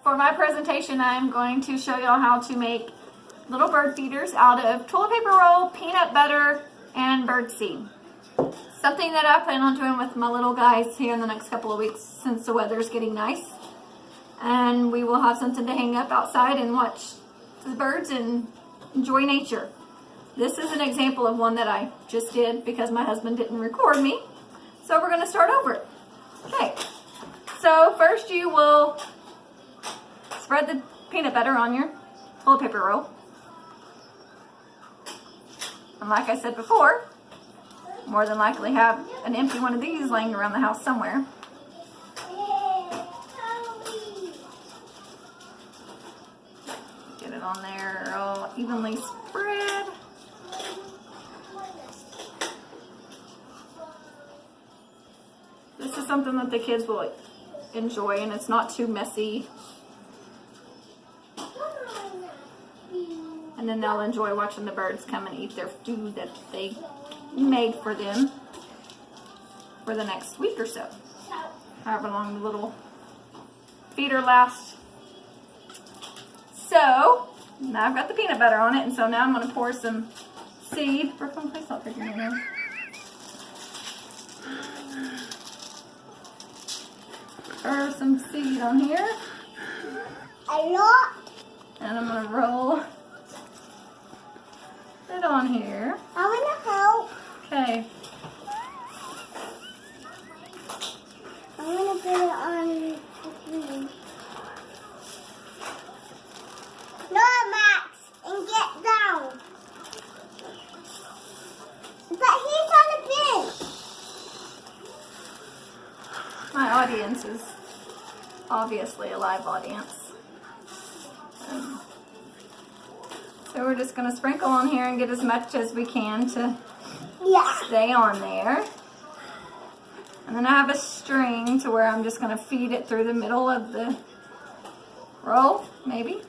For my presentation, I'm going to show y'all how to make little bird feeders out of toilet paper roll, peanut butter, and bird seed. Something that I plan on doing with my little guys here in the next couple of weeks since the weather's getting nice. And we will have something to hang up outside and watch the birds and enjoy nature. This is an example of one that I just did because my husband didn't record me. So we're going to start over. Okay, so first you will spread the peanut butter on your toilet paper roll. And like I said before, more than likely have an empty one of these laying around the house somewhere. Get it on there all evenly spread. This is something that the kids will enjoy, and it's not too messy. And then they'll enjoy watching the birds come and eat their food that they made for them for the next week or so. However long the little feeder lasts. So, now I've got the peanut butter on it, and so now I'm going to pour some seed. Brooklyn, please stop picking it now. Pour some seed on here. A lot. And I'm going to roll it on here. I want to help. Okay. I'm going to put it on the screen. No, Max, and get down. But he's on the bench. My audience is obviously a live audience. So we're just going to sprinkle on here and get as much as we can to stay on there. And then I have a string to where I'm just going to feed it through the middle of the roll, maybe.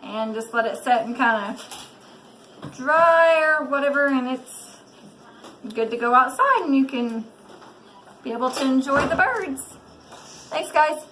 And just let it set and kind of dry or whatever, and it's good to go outside and you can be able to enjoy the birds. Thanks, guys.